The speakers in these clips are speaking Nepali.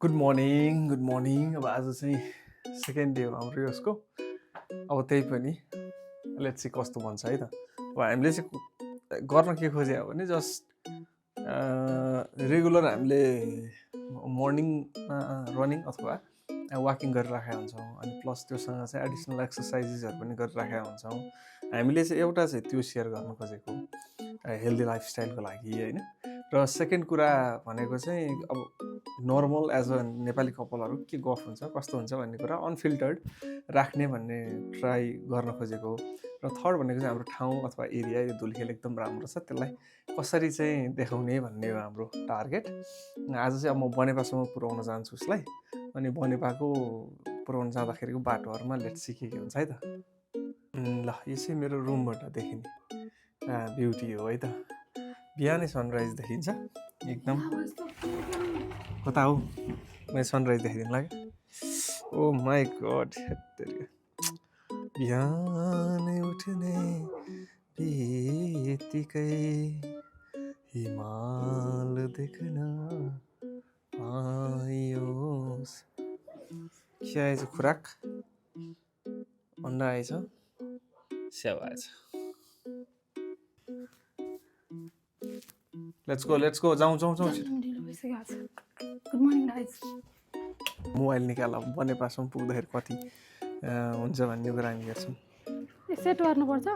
गुड मर्निङ अब आज चाहिँ सेकेन्ड डे हो हाम्रो यसको। अब त्यही पनि लेट्स सी कस्तो भन्छ है त। अब हामीले चाहिँ गर्न के खोजे हो भने जस्ट रेगुलर हामीले मर्निङमा रनिङ अथवा वाकिङ गरिराखेका हुन्छौँ, अनि प्लस त्योसँग चाहिँ एडिसनल एक्सर्साइजेसहरू पनि गरिराखेका हुन्छौँ। हामीले चाहिँ एउटा चाहिँ त्यो सेयर गर्न खोजेको हेल्दी लाइफस्टाइलको लागि होइन। र सेकेन्ड कुरा भनेको चाहिँ अब नर्मल एज अ नेपाली कपालहरू के गफ हुन्छ कस्तो हुन्छ भन्ने कुरा अनफिल्टर्ड राख्ने भन्ने ट्राई गर्न खोजेको हो। र थर्ड भनेको चाहिँ हाम्रो ठाउँ अथवा एरिया यो धुलखेल एकदम राम्रो छ, त्यसलाई कसरी चाहिँ देखाउने भन्ने हो हाम्रो टार्गेट। आज चाहिँ अब म बनेपासम्म पुऱ्याउन चाहन्छु उसलाई, अनि बनेपाको पुऱ्याउन जाँदाखेरिको बाटोहरूमा लेट्स के हुन्छ है त। ल यो चाहिँ मेरो रुमबाट देखिने ब्युटी हो है त। बिहानै सनराइज देखिन्छ एकदम। कता हो मैले सनराइज देखाइदिनु लाग्यो। ओ माई गड, बिहानै उठ्ने बित्तिकै हिमाल देख्न आयोस्। के आएछ? खुराक अन्डा आएछ, स्याउ आएछ। लेट्स गो जाउँ। Good morning guys. मोबाइल निकाल, बनेपासम्म पुग्दाखेरि कति हुन्छ भन्ने कुरा हामी हेर्छौँ। सेट गर्नुपर्छ।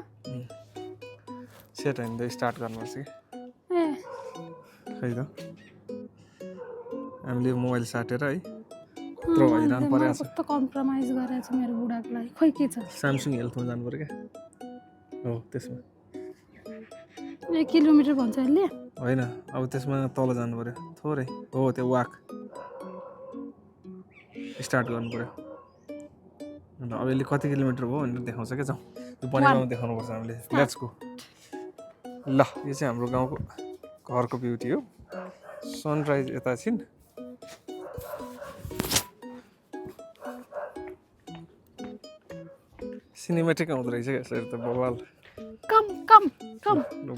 सेट होइन त स्टार्ट गर्नुपर्छ कि ए खै त हामीले मोबाइल साटेर है यत्रो हैरान परेको छ। कस्तो कम्प्रोमाइज गरेको छ मेरो बुढाको लागि। खोइ के छ? स्यामसङ हेल्थमा जानु पर्यो क्या। हो त्यसमा 1 किलोमिटर भन्छ यसले। होइन, अब त्यसमा तल जानु पर्यो थोरै। हो त्यो वाक स्टार्ट गर्नु पर्यो। अन्त अब यसले कति किलोमिटर भयो भनेर देखाउँछ क्या। जाउँ त्यो बनेपामा देखाउनुपर्छ हामीले। Let's go. ल यो चाहिँ हाम्रो गाउँको घरको ब्युटी हो। सनराइज यता छिन्, सिनेमेटिक आउँदो रहेछ क्या यसरी त बवाल। कम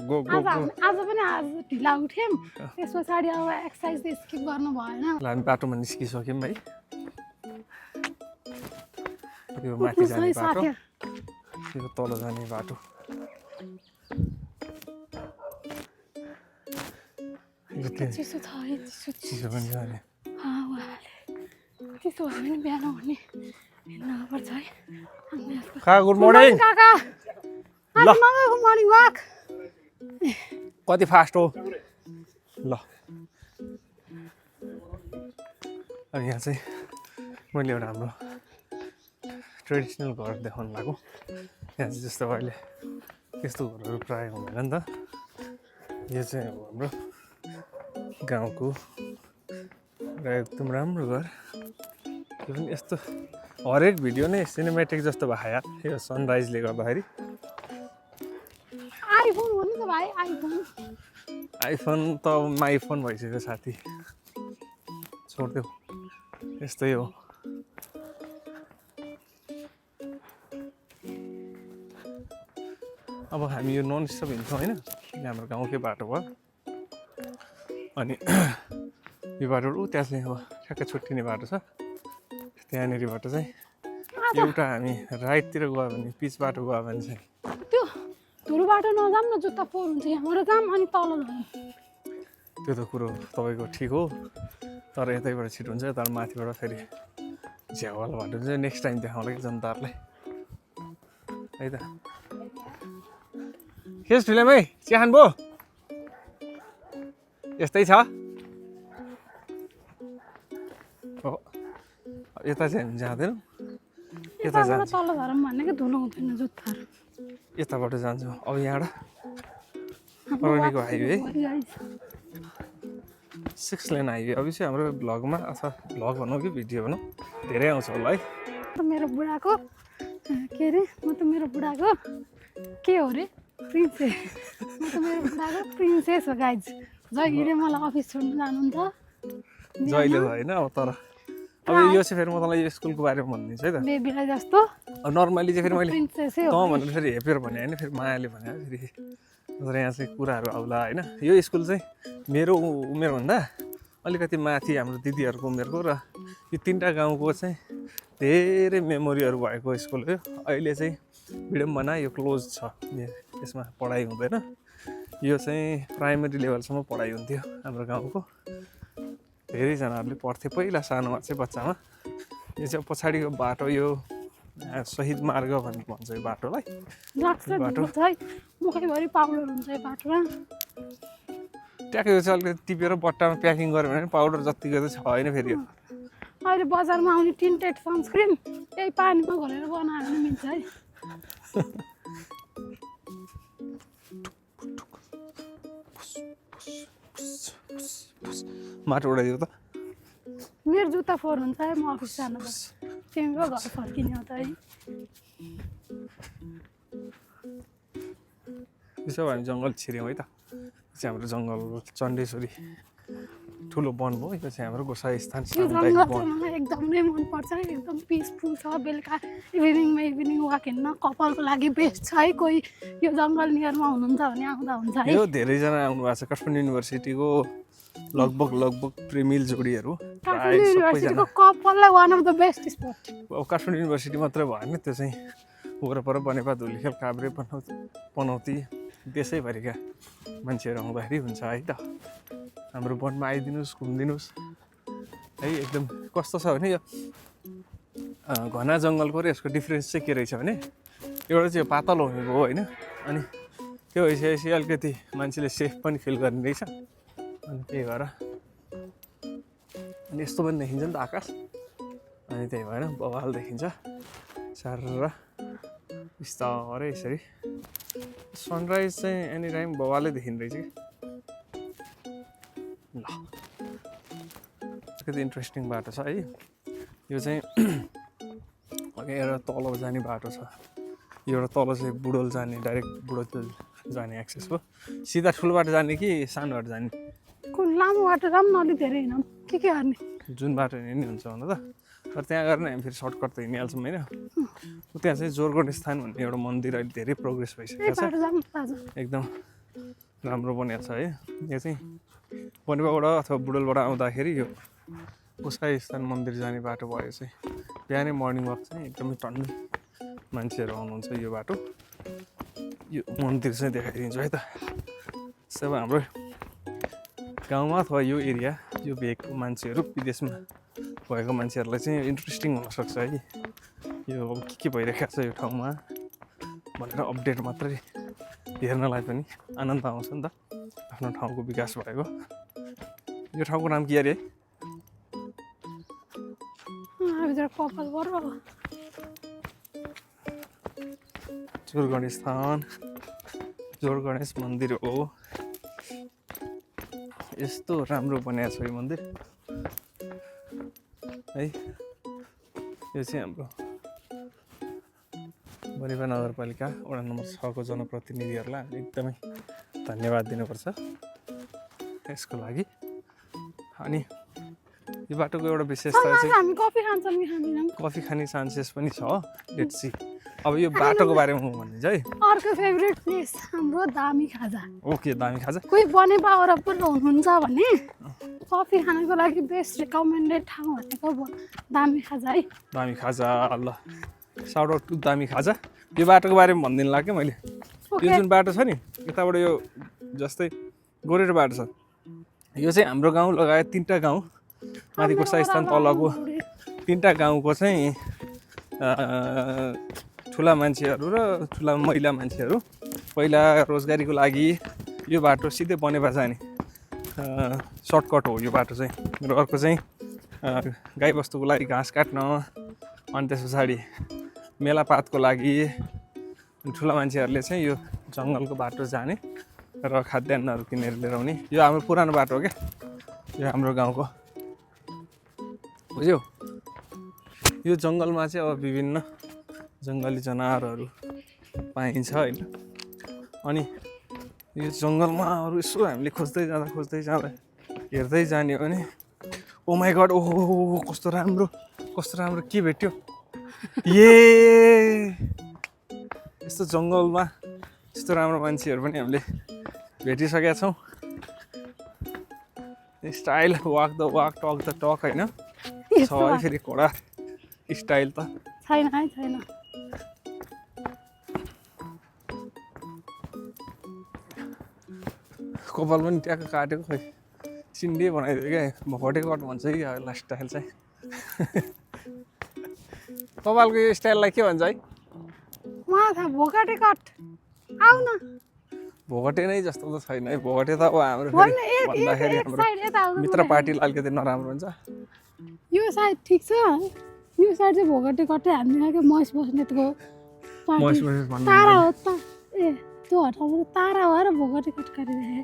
गो आज पनि ढिला उठ्यौँ, त्यस पछाडि अब एक्सर्साइज त स्किप गर्नु भएन। ल हामी बाटोमा निस्किसक्यौँ है। यो माथि जाने बाटो, यो तल जाने बाटो। चिसो छ है, चिसो पनि जाने। चिसो भयो भने बिहान उठ्ने हिँड्नुपर्छ है। गुड मर्निङ काका। ल गुड मर्निङ वाक। कति फास्ट हो। ल अब यहाँ चाहिँ मैले एउटा हाम्रो ट्रेडिसनल घर देखाउनु लाग्यो। यहाँ चाहिँ जस्तो अहिले यस्तो घरहरू प्रायः हुँदैन नि त। यो चाहिँ अब हाम्रो गाउँको र एकदम राम्रो घर। यो पनि यस्तो हरेक भिडियो नै सिनेमेटिक जस्तो भयो यार यो सनराइजले गर्दाखेरि। आइफोन भन्नु त भाइ, आइफोन त अब माइफोन भइसक्यो साथी, छोडिदेऊ। यस्तै हो। अब हामी यो नन स्टप हिँड्छौँ होइन। यहाँ हाम्रो गाउँकै बाटो भयो, अनि यो बाटोबाट ऊ त्यहाँ चाहिँ अब ठ्याक्कै छुट्टिने बाटो छ। त्यहाँनिरबाट चाहिँ एउटा हामी राइटतिर गयो भने पिच बाटो गयो भने चाहिँ त्यो धुलो बाटो नजाम न, जुत्ता फोहोर हुन्छ। यहाँबाट जाम अनि तल जाम। त्यो त कुरो तपाईँको ठिक हो, तर यतैबाट छिटो हुन्छ, तर माथिबाट फेरि झ्यावाला बाटो हुन्छ। नेक्स्ट टाइम देखाउँला कि जनताहरूलाई है त। के छ ठुलेमै, चिया खानुभयो? यस्तै छ। हो यता चाहिँ हामी जाँदैनौँ, यता जान्छ। तल झरम भनेको धुलो हुँदैन जुत्ताहरू। यताबाट जान्छौँ। अब यहाँबाट अरनिको हाइवे 6 लेन हाइवे। अब चाहिँ हाम्रो भ्लगमा अथवा भ्लग भनौँ कि भिडियो भनौँ धेरै आउँछ होला है। मेरो बुढाको के अरे, म त मेरो बुढाको के हो अरे प्रिन्सेस। म त मेरो बुढाको प्रिन्सेस हो गाइज। जहिले मलाई अफिस छोड्नु जानुहुन्छ। जहिले होइन अब, तर अब यो चाहिँ फेरि म तँलाई यो स्कुलको बारेमा भनिदिन्छु है त। बेबीलाई जस्तो अब नर्मली चाहिँ फेरि मैले प्रिन्सेसै तँ हो भनेर फेरि हेपेर भने होइन, फेरि मायाले भने फेरि। तर यहाँ चाहिँ कुराहरू आउला होइन। यो स्कुल चाहिँ मेरो उमेरभन्दा अलिकति माथि हाम्रो दिदीहरूको उमेरको र यो 3टा गाउँको चाहिँ धेरै मेमोरीहरू भएको स्कुल हो। अहिले चाहिँ विडम्बना यो क्लोज छ, यसमा पढाइ हुँदैन। यो चाहिँ प्राइमेरी लेभलसम्म पढाइ हुन्थ्यो हाम्रो गाउँको। धेरैजनाहरूले पढ्थे पहिला सानोमा चाहिँ बच्चामा। यो चाहिँ पछाडिको बाटो यो शहीद मार्ग भन्ने भन्छ यो बाटोलाई। बाटो मुखैभरि पाउडर हुन्छ यो बाटोमा। ट्याक्कै चाहिँ अलिकति टिपेर बट्टामा प्याकिङ गऱ्यो भने पाउडर जत्तिको चाहिँ छ होइन फेरि यो। अहिले बजारमा आउने टिन्टेड सनस्क्रिन यही पानीमा घोलेर बनायो भने मिल्छ है। माटो उडाइदियो त। मेरो जुत्ता फोहोर हुन्छ है, म अफिस जानुपर्छ। तिम्रो घर फर्किने हो त है। त्यसो भने जङ्गल छिर्यौँ है त। चाहिँ हाम्रो जङ्गल चण्डेश्वरी ठुलो वन हो। यो चाहिँ हाम्रो गोसाई स्थान यो जङ्गल चाहिँ मलाई एकदमै मनपर्छ है। एकदम पिसफुल छ। बेलुका इभिनिङ वाक हिँड्न कपालको लागि बेस्ट छ है। कोही यो जङ्गल नियरमा हुनुहुन्छ भने आउँदा हुन्छ है। यो धेरैजना आउनु भएको छ काठमाडौँ युनिभर्सिटीको लगभग प्रेमिल जोडीहरू। काठमाडौँ युनिभर्सिटीको कपाललाई one of the best spot. अब काठमाडौँ युनिभर्सिटी मात्रै भएन, त्यो चाहिँ वरपर बनेपा धुलीखेल काभ्रे पनौती देशैभरिका मान्छेहरू आउँदाखेरि हुन्छ है त। हाम्रो वनमा आइदिनुहोस्, घुमिदिनुहोस् है। एकदम कस्तो छ भने यो घना जङ्गलको र यसको डिफ्रेन्स चाहिँ के रहेछ भने एउटा चाहिँ पातलो हुनेको हो होइन। अनि त्यो भइसकेपछि अलिकति मान्छेले सेफ पनि फिल गर्ने रहेछ। अनि त्यही भएर अनि यस्तो पनि देखिन्छ नि त आकाश। अनि त्यही भएर बवाल देखिन्छ सारा बिस्तारै यसरी। सनराइज चाहिँ एनी टाइम बवालै देखिँदो रहेछ कि। ल अलिकति इन्ट्रेस्टिङ बाटो छ है यो चाहिँ। अघि एउटा तल जाने बाटो छ। यो एउटा तल चाहिँ बुढोल जाने, डाइरेक्ट बुढोल जाने एक्सेस हो। सिधा ठुलो बाटो जाने कि सानो बाटो जाने? कुन लामो बाटो जाऊँ न, अलिक धेरै हिँडौँ के गर्ने। जुन बाटो हिँड्ने हुन्छ भन्दा त। तर त्यहाँ गएर हामी फेरि सर्टकट त हिँडिहाल्छौँ होइन। त्यहाँ चाहिँ जोरगढ स्थान भन्ने एउटा मन्दिर अहिले धेरै प्रोग्रेस भइसकेको छ। एकदम राम्रो बनिएको छ है। यो चाहिँ बनेपाबाट अथवा बुढोलबाट आउँदाखेरि यो गोसाई स्थान मन्दिर जाने बाटो भयो चाहिँ। बिहानै मर्निङ वाक चाहिँ एकदमै टन्नै मान्छेहरू आउनुहुन्छ यो बाटो। यो मन्दिर चाहिँ देखाइदिन्छु है त। सब हाम्रो गाउँमा अथवा यो एरिया यो भेगको मान्छेहरू, विदेशमा भएको मान्छेहरूलाई चाहिँ इन्ट्रेस्टिङ हुनसक्छ है। यो अब के भइरहेको छ यो ठाउँमा भनेर अपडेट मात्रै हेर्नलाई पनि आनन्द आउँछ नि त। आफ्नो ठाउँको विकास भएको। यो ठाउँको नाम के अरे? जोरगणेश स्थान, जोरगणेश मन्दिर हो। यस्तो राम्रो बनाएको छ यो मन्दिर है। यो चाहिँ हाम्रो बनेपा नगरपालिका वडा नम्बर 6 को जनप्रतिनिधिहरूलाई हामीले एकदमै धन्यवाद दिनुपर्छ यसको लागि। अनि यो बाटोको एउटा विशेषता चाहिँ कफी खाने चान्सेस पनि छ। Let's see. अब यो बाटोको बारेमा म भनिदिन्छु है। अर्को फेभरेट प्लेस हाम्रो दामी खाजा। ओके, दामी खाजा। कोही बनेपा वरपर हुनुहुन्छ भने कफी खानको लागि बेस्ट रिकमेन्डेड ठाउँ भनेको दामी खाजा है। दामी खाजा, ल साउट आउट टु दामी खाजा। यो बाटोको बारेमा भनिदिनु लाग्यो मैले। यो जुन बाटो छ नि यताबाट यो जस्तै गोरेटो बाटो छ। यो चाहिँ हाम्रो गाउँ लगायत 3टा गाउँ माथि गोसाई स्थान तलको 3टा गाउँको चाहिँ ठुला मान्छेहरू र ठुला महिला मान्छेहरू पहिला रोजगारीको लागि यो बाटो सिधै बनेपा जाने सर्टकट हो यो बाटो चाहिँ। र अर्को चाहिँ गाईबस्तुको लागि घाँस काट्न, अनि त्यस पछाडि मेलापातको लागि ठुला मान्छेहरूले चाहिँ यो जङ्गलको बाटो जाने र खाद्यान्नहरू किनेर लिएर आउने। यो हाम्रो पुरानो बाटो हो क्या, यो हाम्रो गाउँको। बुझ्यौ? यो जङ्गलमा चाहिँ अब विभिन्न जङ्गली जनावरहरू पाइन्छ होइन। अनि यो जङ्गलमा अरू यसो हामीले खोज्दै जाँदा हेर्दै जाने हो भने ओ माई गड, ओहो कस्तो राम्रो के भेट्यो। यस्तो जङ्गलमा यस्तो राम्रो मान्छेहरू पनि हामीले भेटिसकेका छौँ। Style walk the walk talk the talk होइन यस्तो छ फेरि कडा स्टाइल त छैन है छैन कपाल पनि ट्याक्क काटेको खै चिन्डे बनाइदियो क्या भोटे कट भन्छ कि यसलाई स्टाइल चाहिँ कपालको यो स्टाइललाई के भन्छ है माथा भोकाटे कट आउ न भोगटे नै जस्तो त छैन है भोगटे त अब हाम्रो होइन फेरि भन्दाखेरि एक हाम्रो साइड यता आउँदा मित्र पार्टीलाई अलिकति नराम्रो हुन्छ यो साइड ठिक छ यो साइड चाहिँ भोगटे कटै हान्दिनँ क्या महेश बस्नेतको महेश पार्टी बस्नेत भन्नु तारा हो त ए त्यो हटाउनु तारा हो र भोगटे कट गरिरहे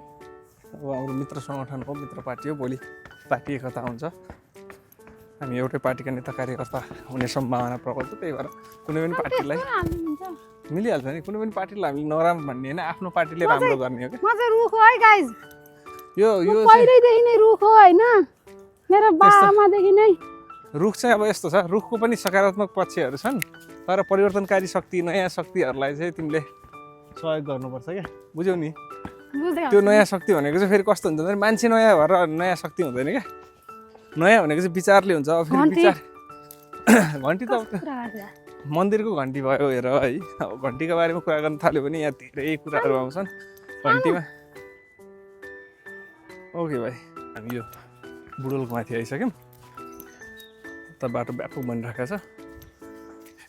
अब हाम्रो मित्र सङ्गठन हो मित्र पार्टी हो भोलि पार्टी एकता हुन्छ हामी एउटै पार्टीका नेता कार्यकर्ता हुने सम्भावना प्रबल छ त्यही भएर कुनै पनि पार्टीलाई मिलिहाल्छ नि कुनै पनि पार्टीलाई हामीले नराम्रो भन्ने होइन आफ्नो पार्टीले राम्रो गर्ने हो क्या म चाहिँ रुख हो है गाइज यो यो चाहिँ पहिल्यैदेखि नै रुख हो होइन मेरो बाबामादेखि नै रुख चाहिँ अब यस्तो छ रुखको पनि सकारात्मक पक्षहरू छन् तर परिवर्तनकारी शक्ति नयाँ शक्तिहरूलाई चाहिँ तिमीले सहयोग गर्नुपर्छ क्या बुझ्यौ नि बुझेँ त्यो नयाँ शक्ति भनेको चाहिँ फेरि कस्तो हुन्छ भने मान्छे नयाँ भएर नयाँ शक्ति हुँदैन क्या नयाँ भनेको चाहिँ विचारले हुन्छ अब फेरि घन्टी। विचार घन्टी त अब कुरा गर्दा मन्दिरको घन्टी भयो हेर है अब घन्टीको बारेमा कुरा गर्न थाल्यो भने यहाँ धेरै कुराहरू आउँछन् घन्टीमा ओके भाइ हामी यो बुढोलको माथि आइसक्यौँ यता बाटो व्यापक बनिरहेको छ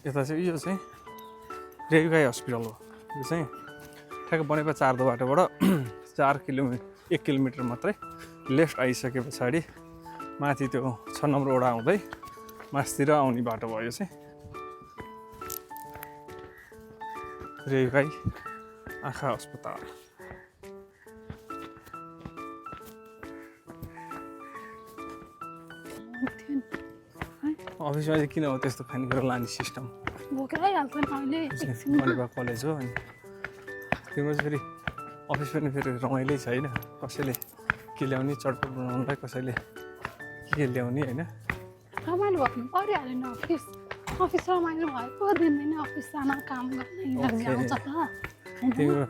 यता चाहिँ यो चाहिँ रेयुगाई हस्पिटल हो यो चाहिँ ठ्याक्क बनेपा 4 बाटोबाट 1 किलोमिटर मात्रै लेफ्ट आइसके पछाडि माथि त्यो 6 नम्बर वडा आउँदै मासतिर आउने बाटो भयो चाहिँ रेयुगाई आँखा अस्पताल अफिसमा चाहिँ किन हो त्यस्तो खानेकुरा लाने सिस्टम भोकै हाल्छ नि अहिले एकछिन बनेपा कलेज हो अनि तिम्रो चाहिँ फेरि अफिस पनि फेरि रमाइलै छ होइन कसैले के ल्याउने चटपट बनाउनलाई कसैले के ल्याउने होइन रमाइलो भन्नु परिहाल्यो नि अफिस रमाइलो भएको दिनदिनै अफिस जान काम गर्न इनर्जी आउँछ त तिम्रो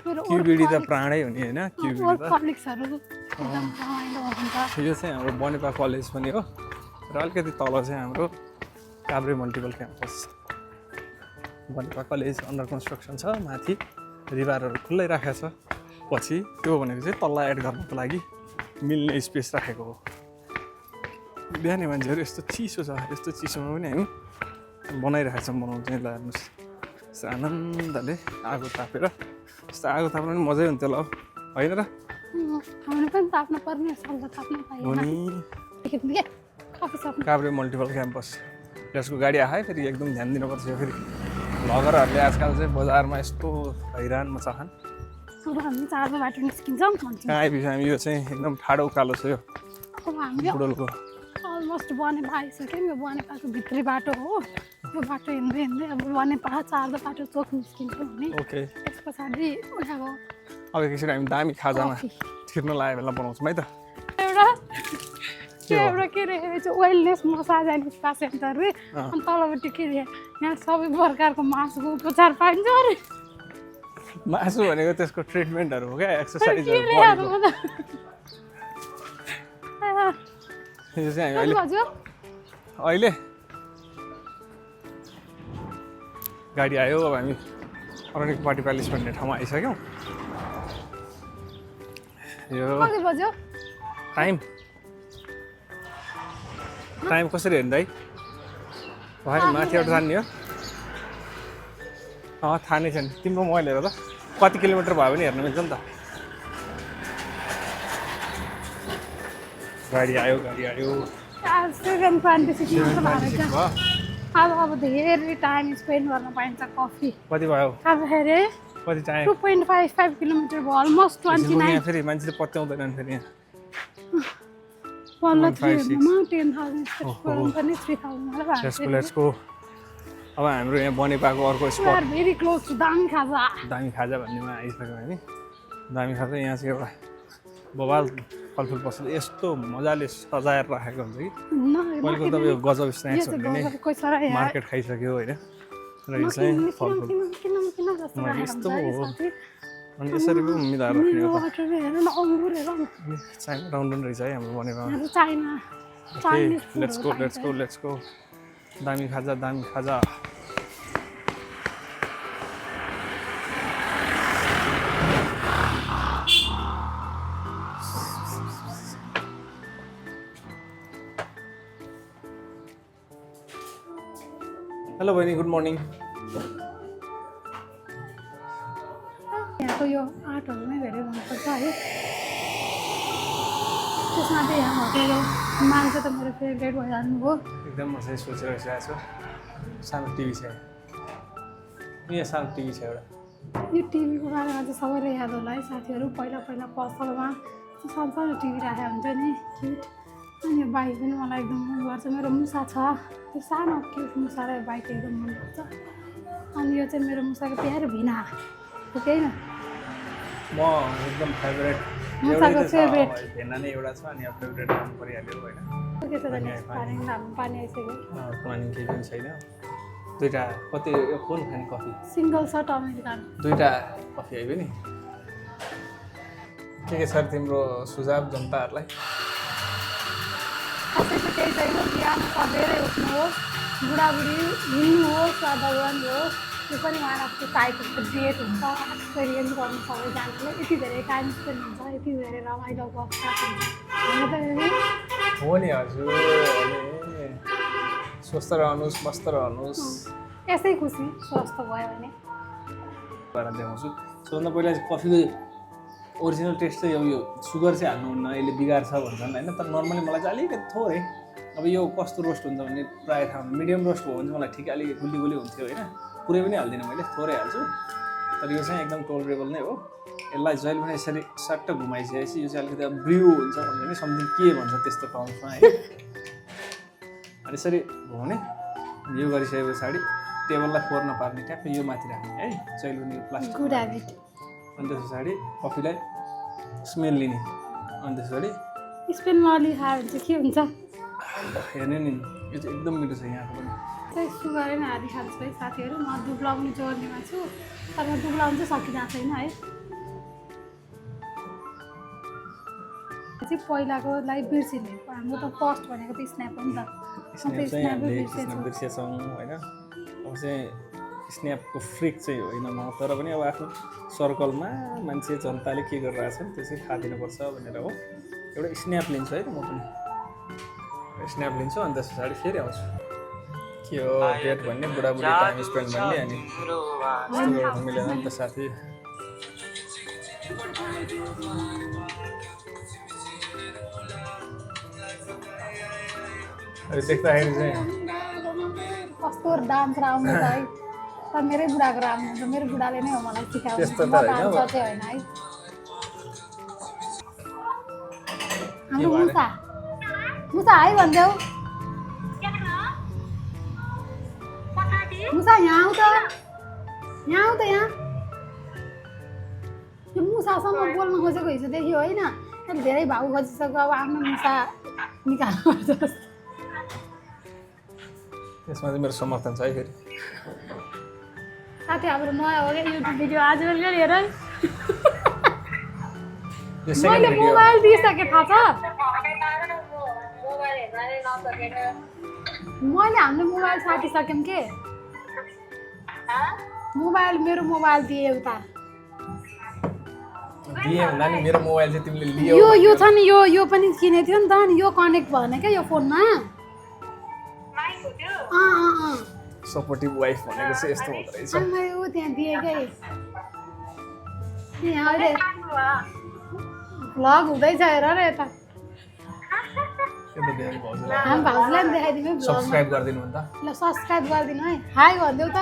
मेरो क्युबिडी त प्राणै हो नि होइन क्युबिडी वर्क त कलिग्सहरू एकदम रमाइलो हुन्छ यो चाहिँ हाम्रो बनेपा कलेज पनि हो र अलिकति तल चाहिँ हाम्रो Kavre multiple campus Banepa college under construction छ माथि रिभारहरू खुल्लै राखेको छ पछि त्यो भनेको चाहिँ तल्ला एड गर्नको लागि मिल्ने स्पेस राखेको हो बिहानै मान्छेहरू यस्तो चिसो छ यस्तो चिसोमा पनि हामी बनाइरहेको छौँ बनाउँछ नि ल हेर्नुहोस् यस्तो आनन्दले आगो तापेर यस्तो आगो ताप्नु पनि मजै हुन्थ्यो ल होइन र हामीले पनि ताप्नु पर्ने सल्लाह ताप्नु हो पाएन नि अफिस काभ्रे मल्टिपल क्याम्पस त्यसको गाडी आयो फेरि एकदम ध्यान दिनुपर्छ यो फेरि भगरहरूले आजकल चाहिँ बजारमा यस्तो हैरान मचाहन् अब हामी 4 बाटो निस्किन्छौँ भन्छौँ कहाँ आइपुग्छ हामी यो चाहिँ एकदम ठाडो उकालो छ यो अब हामीले बुढोलको अलमोस्ट बनेपा आइसक्यौँ यो बनेपाको भित्री बाटो हो यो बाटो हिँड्दै हिँड्दै अब बनेपा 4 बाटो चोक निस्किन्छौँ हामी ओके त्यस पछाडि उठाएको अब एकैछिन हामी दामी खाजामा छिर्न लागेको बेला बनाउँछौँ है त एउटा के रहेछ wellness massage and spa centre रे अनि तलपट्टि के रे यहाँ सबै प्रकारको मासुको उपचार पाइन्छ अरे मासु भनेको त्यसको ट्रिटमेन्टहरू हो क्या के एक्सर्साइजहरू रे बडीको अब यो चाहिँ हामी हजुर अहिले गाडी आयो अब हामी अरनिक पार्टी प्यालेस भन्ने ठाउँमा आइसक्यौँ यो कति बज्यो टाइम कसरी हेर्नु दाइ भाइ माथिबाट जाने हो थाहा नै छैन तिम्रो मोबाइल हेर त कति किलोमिटर भयो भने हेर्नु मिल्छ नि त गाडी आयो सेभेन 26 मात्र भएको 7:26 छ भयो अब धेरै टाइम स्पेन्ड गर्न पाइन्छ कफी कति भयो खाँदाखेरि कति टाइम 2.55 किलोमिटर भयो अलमोस्ट 29 यहाँ फेरि मान्छेले पत्याउँदैनन् फेरि यहाँ 10,000 स्टेप पनि 3000 लेट्सको अब हाम्रो यहाँ बनेपाको अर्को स्पट भेरी क्लोज टु दामी खाजा दामी खाजा भन्नेमा आइसक्यो हामी दामी खाजा यहाँ चाहिँ एउटा बबाल फलफुल पसल यस्तो मजाले सजाएर राखेको हुन्छ कि पहिलेको त यो गजब स्न्याक्सहरूले नै मार्केट खाइसक्यो होइन र यो चाहिँ फलफुल यस्तो हो अनि यसरी पो मिलाएर राख्ने हो त हेर्नु न अङ्गुर हेर न चाइना राउन्ड रहेछ है हाम्रो भनेर यहाँ त China Chinese food let's go दामी खाजा हेलो बहिनी गुड मर्निङ यहाँको यो आर्टहरू नै धेरै मनपर्छ है त्यसमा चाहिँ यहाँ होटेल मान्छे त मेरो फेभरेट भइहाल्नु हो एकदम म चाहिँ सोचिरहेको छु सानो टिभी छ यहाँ सानो टिभी छ एउटा यो टिभीको बारेमा चाहिँ सबैलाई याद होला है साथीहरू पहिला पसलमा सानो टिभी राखेको हुन्छ नि क्युट अनि यो बाइक पनि मलाई एकदम मनपर्छ मेरो मुसा छ त्यो सानो क्युट मुसा र बाइक एकदम मनपर्छ अनि यो चाहिँ मेरो मुसाको प्यारो भिना हो कि होइन म एकदम फेभरेट मुसाको फेभरेट भेना नै एउटा छ अनि फेभरेट गर्नु परिहाल्यो होइन के छ पानी आइसक्यो पानी केही पनि छैन दुईवटा कति यो कुन खाने कफी सिङ्गल सर्ट अमेरिकन दुईवटा कफी आइयो नि के छ तिम्रो सुझाव जनताहरूलाई कसैको केही छैन बिहान सबेरै उठ्नुहोस् बुढाबुढी हिँड्नुहोस् वा दौडनु होस् त्यो पनि उहाँहरूको टाइपको डेट हुन्छ एक्सपिरियन्स गर्नु सबैजनाले यति धेरै टाइम स्पेन्ड हुन्छ यति धेरै रमाइलो गफसफ हुन्छ हो नि हजुर स्वस्थ रहनुहोस् मस्त रहनुहोस् यसै खुसी स्वस्थ भयो भने भएर देखाउँछु सबभन्दा पहिला चाहिँ कफीको ओरिजिनल टेस्ट चाहिँ अब यो सुगर चाहिँ हाल्नुहुन्न यसले बिगार्छ भन्छन् होइन तर नर्मली मलाई चाहिँ अलिकति थोरै अब यो कस्तो रोस्ट हुन्छ भने प्रायः थाहा हुन्छ मिडियम रोस्ट भयो भने चाहिँ मलाई ठिक अलिक गुली हुन्थ्यो होइन पुरै पनि हाल्दिनँ मैले थोरै हाल्छु तर यो चाहिँ एकदम टोलरेबल नै हो यसलाई जहिले पनि यसरी सट्ट घुमाइसकेपछि यो चाहिँ अलिकति अब ब्रिउ हुन्छ भन्ने पनि समथिङ के भन्छ त्यस्तो टर्म्समा है अनि यसरी घुमाउने यो गरिसके पछाडि टेबललाई फोहोर नपार्ने ट्याक्क यो माथि राख्ने है जहिले पनि यो प्लास्टिक गुड ह्याबिट अनि त्यस पछाडि कफीलाई स्मेल लिने अनि त्यस पछाडि स्पेनमा अलि खायो भने चाहिँ के हुन्छ हेर्ने नि यो चाहिँ एकदम मिठो छ यहाँको पनि चाहिँ सुगरै नै हाली खान्छु है साथीहरू म दुब्लाउने जोर्नीमा छु तर म दुब्लाउनु चाहिँ सकिरहेको छैन है चाहिँ पहिलाकोलाई बिर्सिने हाम्रो त फर्स्ट भनेको त स्न्याप हो नि त बिर्सेछौँ होइन अब चाहिँ स्न्यापको फ्रिक चाहिँ होइन म तर पनि अब आफ्नो सर्कलमा मान्छे जनताले के गरिरहेछन् त्यो चाहिँ थाहा दिनुपर्छ भनेर हो एउटा स्न्याप लिन्छु है त म पनि स्न्याप लिन्छु अनि त्यस पछाडि फेरि आउँछु के हो डेट भन्ने बुढाबुढी टाइम स्पेन्ड भन्ने अनि यस्तो गर्नु मिलेन नि त साथी देख्दाखेरि चाहिँ कस्तो डान्स राम्रो छ है तर मेरै बुढाको राम्रो हुन्छ मेरो बुढाले नै हो मलाई सिकाएको त्यस्तो त म डान्सर चाहिँ होइन है हाम्रो मुसा है भनिदेऊ मुसा यहाँ आऊ त यहाँ यो मुसासँग बोल्न खोजेको हिजोदेखि होइन धेरै भाउ खोजिसक्यो अब आफ्नो मुसा निकाल्नु पर्छ त्यसमा चाहिँ मेरो समर्थन छ है फेरि साथी हाम्रो नयाँ हो क्या युट्युब भिडियो आज बेलुका हेर है मैले मोबाइल दिइसकेँ थाहा छ मैले हामीले मोबाइल साटिसक्यौँ के मोबाइल मेरो मोबाइल दिए एउटा दिए हुँदा नि मेरो मोबाइल चाहिँ तिमीले लियौ यो छ नि यो पनि किनेको थियो नि त अनि यो कनेक्ट भएन क्या यो फोनमा सपोर्टिभ वाइफ भनेको चाहिँ यस्तो हुँदो रहेछ मैले ऊ त्यहाँ दिएँ क्या यहाँ अहिले भ्लग हुँदैछ हेर र यता हामी भाउजूलाई पनि देखाइदिनु सब्सक्राइब गरिदिनु नि त ल सब्सक्राइब गरिदिनु है हाई भनिदेऊ त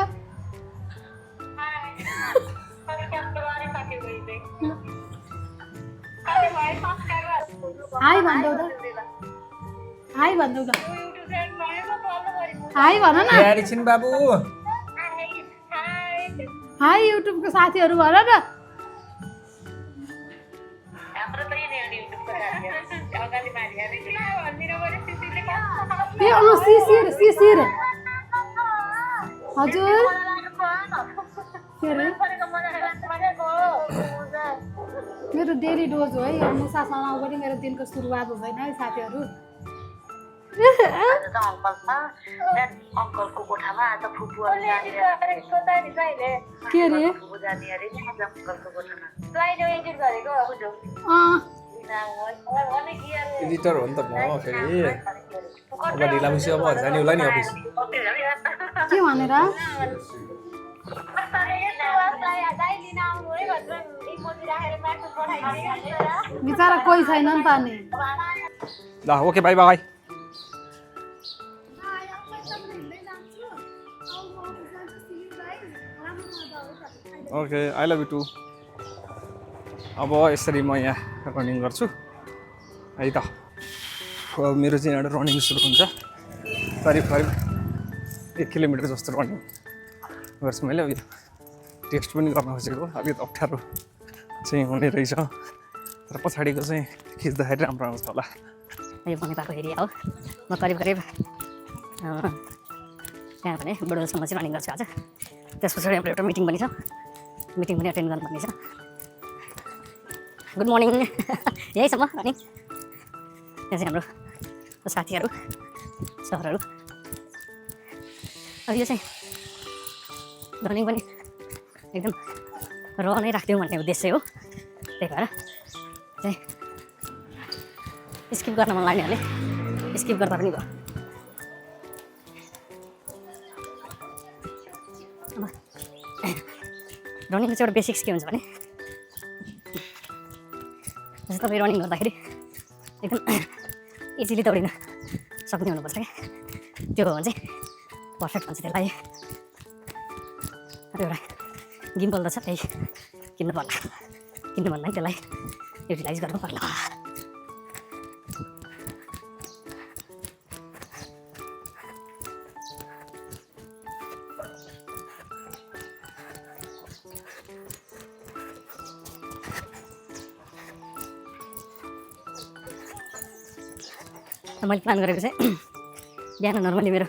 हाई भनिदेऊ त हाई भनिदेऊ त हाई भन न एकछिन बाबु हाई युट्युबको साथीहरू भन न शिशिर हजुर के अरे मेरो डेली डोज हो है यो मुसासँग पनि मेरो दिनको सुरुवात हुँदैन है साथीहरू आज त अङ्कल छ अङ्कलको कोठामा आज फुपू जाने के अरे फुपू जाने अरे नि आज अङ्कलको कोठामा एडिटर हो नि त म फेरि अब ढिला मिसी अब जाने होला नि अफिस के भनेर बिचरा कोही छैन नि त नि ल okay bye bye okay I love you too अब यसरी म यहाँ रनिङ गर्छु है त अब मेरो चाहिँ एउटा रनिङ सुरु हुन्छ करिब 1 किलोमिटर जस्तो रनिङ गर्छु मैले अब टेस्ट पनि गर्न खोजेको अलिक अप्ठ्यारो चाहिँ हुने रहेछ तर पछाडिको चाहिँ खिच्दाखेरि राम्रो आउँछ होला यो बनेपाको एरिया हो म करिब त्यहाँ भने बुढोसम्म चाहिँ रनिङ गर्छु आज त्यस पछाडि हाम्रो एउटा मिटिङ पनि छ मिटिङ पनि एटेन्ड गर्नुपर्ने छ गुड मर्निङ यहीसम्म रनिङ त्यहाँ चाहिँ हाम्रो साथीहरू सरहरू अब यो चाहिँ रनिङ पनि एकदम नै राखिदिउँ भन्ने उद्देश्य हो त्यही भएर चाहिँ स्किप गर्न मन लाग्नेहरूले स्किप गर्दा पनि भयो रनिङको चाहिँ एउटा बेसिक्स के हुन्छ भने जस्तै तपाईँ रनिङ गर्दाखेरि एकदम इजिली दौडिन सक्ने हुनुपर्छ क्या त्यो हो भने चाहिँ पर्फेक्ट हुन्छ त्यसलाई अब एउटा गिम्बल त छ त्यही किन्नु भन्दा त्यसलाई युटिलाइज गर्नु पर्ला मैले प्लान गरेको चाहिँ बिहान नर्मली मेरो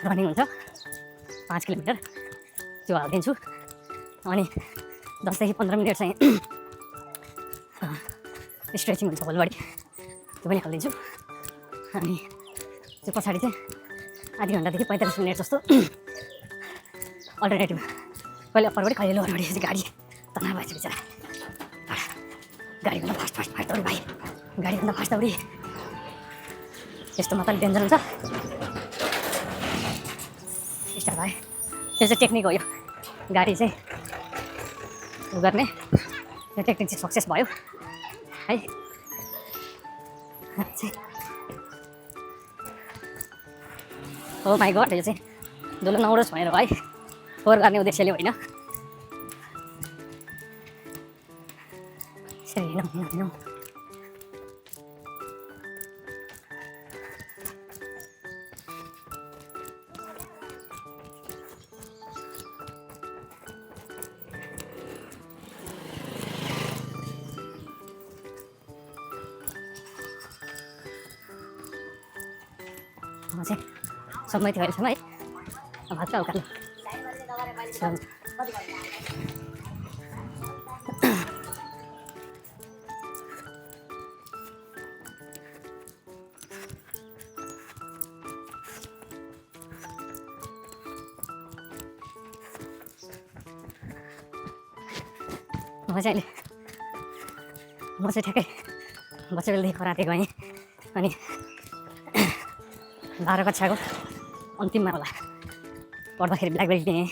रनिङ हुन्छ 5 किलोमिटर त्यो हालिदिन्छु अनि 10 देखि 15 मिनट चाहिँ स्ट्रेचिङ हुन्छ होल बडी त्यो पनि हालिदिन्छु अनि त्यो पछाडि चाहिँ आधी घन्टादेखि 45 मिनट जस्तो अल्टरनेटिभ कहिले अप्परबडी कहिले लोवरबडी गाडी तनाव भएछ बिचरा गाडीभन्दा फास्ट दौडी भाइ गाडीभन्दा फास्ट दौडी यस्तोमा त अलिक डेन्जर हुन्छ स्टार्ट भयो त्यो चाहिँ टेक्निक हो यो गाडी चाहिँ गर्ने त्यो टेक्निक चाहिँ सक्सेस भयो है हो माइ गड यो चाहिँ धुलो नउडोस् भनेर है फोहोर गर्ने उद्देश्यले होइन हिँडौँ चाहिँ समय थियो अहिलेसम्म है अब हल्का उकालो म चाहिँ ठ्याक्कै बच्चा बेलादेखि कराते गएँ अनि 12 कक्षाको अन्तिममा होला पढ्दाखेरि ब्ल्याक बेल्ट लिएँ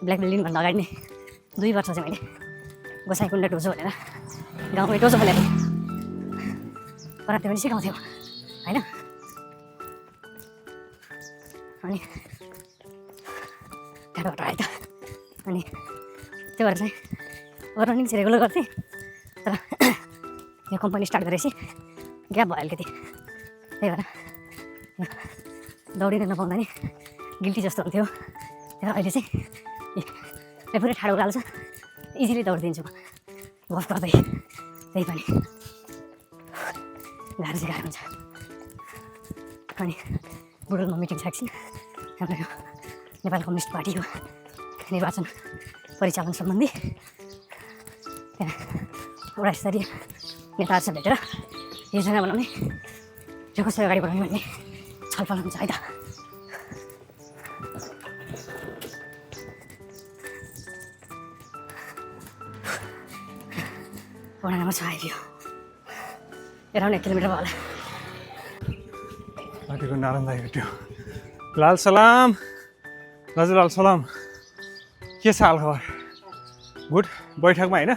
ब्ल्याक बेल्ट लिनुभन्दा अगाडि नै 2 वर्ष चाहिँ मैले गोसाइकुण्ड टोजो भनेर गाउँमै टोजो भनेर कराते पनि सिकाउँथ्यो होइन अनि त्यहाँबाट आयो त अनि त्यो भएर चाहिँ रनिङ चाहिँ रेगुलर गर्थेँ तर यो कम्पनी स्टार्ट गरेपछि ग्याप भयो अलिकति त्यही भएर दौडिन नपाउँदा नि गिल्टी जस्तो हुन्थ्यो तर अहिले चाहिँ पुरै ठाडो उकालो छ इजिली दौडिदिन्छु गफ गर्दै त्यही पनि गाह्रो चाहिँ गाह्रो हुन्छ अनि बुढोमा मिटिङ छ एकछिन हाम्रो यो नेपाल कम्युनिस्ट पार्टीको निर्वाचन परिचालन सम्बन्धी त्यहाँ एउटा स्तरीय नेताहरूसँग भेटेर योजना बनाउने र कसरी अगाडि बढाउने भन्ने छलफल हुन्छ है त। वडा नम्बर 6 आइदियो। एराउन्ड 1 किलोमिटर भयो होला। पार्टीको नारायण दाई भेट्यो। लाल सलाम दाजु, लाल सलाम। के छ हालखबर? गुड। बैठकमा होइन?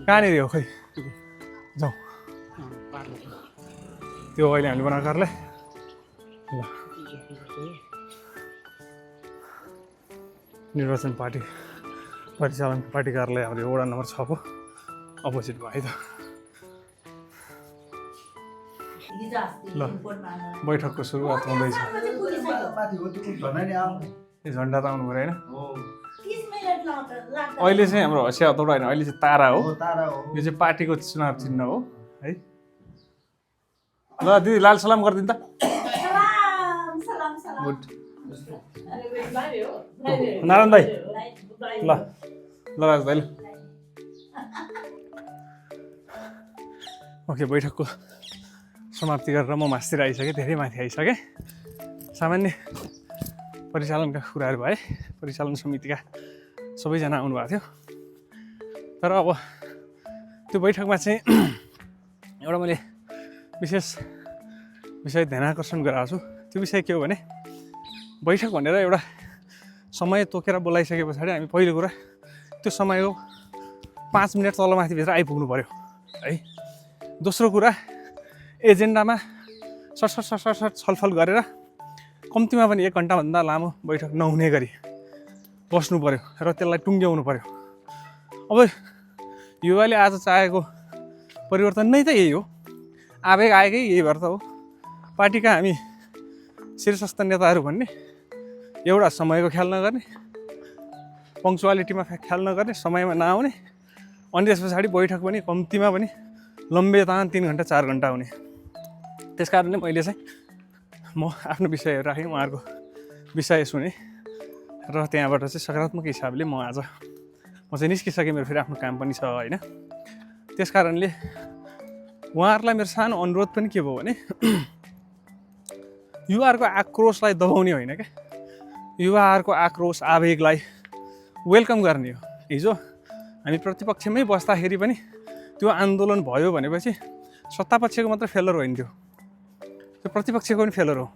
कहाँनिर हो खै? जाउँ त्यो अहिले हामीले बनाएको घरलाई। ल निर्वाचन पार्टी परिचालन पार्टी कार्यालय हाम्रो वडा नम्बर 6 को अपोजिट भयो है त। ल बैठकको सुरुवात हुँदैछ। ए झन्डा त आउनु पऱ्यो होइन? अहिले चाहिँ हाम्रो हँसिया हतौडा होइन, अहिले चाहिँ तारा हो। यो चाहिँ पार्टीको चुनाव चिन्ह हो है। ल दिदी लाल सलाम गरिदिनु त। गुड। नारायण दाई ल ल राज दाई ल। ओके, बैठकको समाप्ति गरेर म मास्तिर आइसकेँ, धेरै माथि आइसकेँ। सामान्य परिचालनका कुराहरू भए, परिचालन समितिका सबैजना आउनुभएको थियो। तर अब त्यो बैठकमा चाहिँ एउटा मैले विशेष विषय ध्यानाकर्षण गराएको छु। त्यो विषय के हो भने, बैठक भनेर एउटा समय तोकेर बोलाइसके पछाडि हामी पहिलो कुरा त्यो समयको 5 मिनट तलमाथि भित्र आइपुग्नु पऱ्यो है। दोस्रो कुरा, एजेन्डामा सट छलफल गरेर कम्तीमा पनि 1 घन्टाभन्दा लामो बैठक नहुने गरी बस्नु पऱ्यो र त्यसलाई टुङ्ग्याउनु पऱ्यो। अब युवाले आज चाहेको परिवर्तन नै त यही हो, आवेग आएकै यही भएर त हो। पार्टीका हामी शीर्षस्थ नेताहरू भन्ने एउटा समयको ख्याल नगर्ने, पङ्क्चुअलिटीमा ख्याल नगर्ने, समयमा नआउने, अनि त्यस पछाडि बैठक पनि कम्तीमा पनि लम्बे तान 3 घन्टा 4 घन्टा हुने। त्यस कारणले मैले चाहिँ म आफ्नो विषयहरू राखेँ, उहाँहरूको विषय सुने र त्यहाँबाट चाहिँ सकारात्मक हिसाबले म चाहिँ निस्किसकेँ। मेरो फेरि आफ्नो काम पनि छ होइन। त्यस कारणले उहाँहरूलाई मेरो सानो अनुरोध पनि के भयो भने, युवाहरूको आक्रोशलाई दबाउने होइन क्या, युवाहरूको आक्रोश आवेगलाई वेलकम गर्ने हो। हिजो हामी प्रतिपक्षमै बस्दाखेरि पनि त्यो आन्दोलन भयो भनेपछि सत्तापक्षको मात्र फेलर होइन, त्यो प्रतिपक्षको पनि फेलर हो।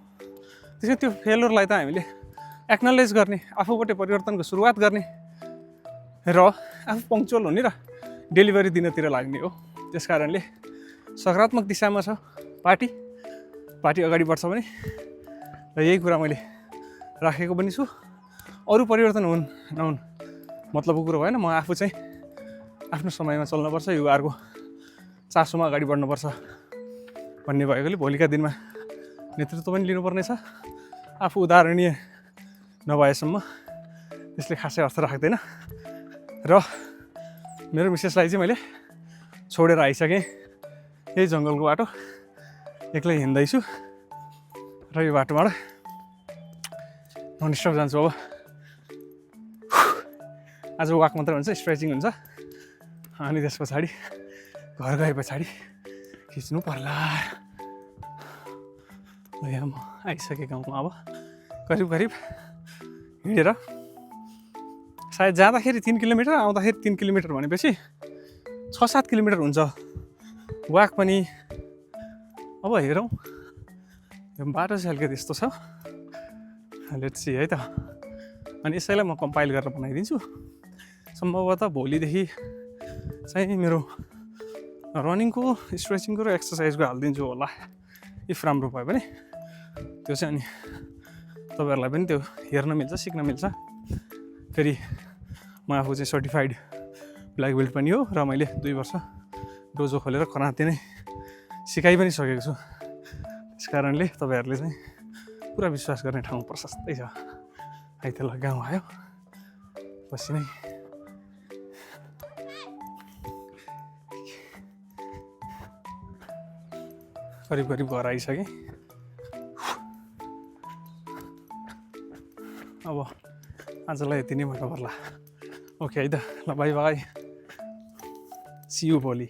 त्यसैले त्यो फेलरलाई त हामीले एक्नोलेज गर्ने, आफूबाट परिवर्तनको सुरुवात गर्ने र आफू पङ्क्चुअल हुने र डेलिभरी दिनतिर लाग्ने हो। त्यस कारणले सकारात्मक दिशामा छ पार्टी अगाडि बढ्छ भने, र यही कुरा मैले राखेको पनि छु। अरू परिवर्तन हुन् नहुन् मतलबको कुरो भएन। म आफू चाहिँ आफ्नो समयमा चल्नुपर्छ, युवाहरूको चासोमा अगाडि बढ्नुपर्छ भन्ने भएकोले भोलिका दिनमा नेतृत्व पनि लिनुपर्नेछ। आफू उदाहरणीय नभएसम्म त्यसले खासै अर्थ राख्दैन। र मेरो मिसेसलाई चाहिँ मैले छोडेर आइसकेँ, यही जङ्गलको बाटो एक्लै हिँड्दैछु र यो बाटोबाट ननस्टप जान्छु। अब आज वाक मात्रै हुन्छ, स्ट्रेचिङ हुन्छ, अनि त्यस पछाडि घर गए पछाडि खिच्नु पर्ला। ल यहाँ म आइसकेँ गाउँमा। अब करिब हिँडेर सायद जाँदाखेरि 3 किलोमिटर, आउँदाखेरि 3 किलोमिटर भनेपछि 6-7 किलोमिटर हुन्छ वाक पनि। अब हेरौँ, यो बाटो चाहिँ अलिकति यस्तो छ, लेट्स सी है त। अनि यसैलाई म कम्पाइल गरेर बनाइदिन्छु। सम्भवतः भोलिदेखि चाहिँ मेरो रनिङको, स्ट्रेचिङको र एक्सर्साइजको हालिदिन्छु होला, इफ राम्रो भयो भने। त्यो चाहिँ अनि तपाईँहरूलाई पनि त्यो हेर्न मिल्छ, सिक्न मिल्छ। फेरि म आफू चाहिँ सर्टिफाइड ब्ल्याक बेल्ट पनि हो र मैले 2 वर्ष डोजो खोलेर कराते नै सिकाइ पनि सकेको छु। त्यस कारणले तपाईँहरूले चाहिँ पुरा विश्वास गर्ने ठाउँ प्रशस्तै छ है त। ल गाउँ आयो, पछि नै करिब घर आइसकेँ। अब आजलाई यति नै भन्नु पर्ला। ओके है त, ल बाई बाई। सी यू भोलि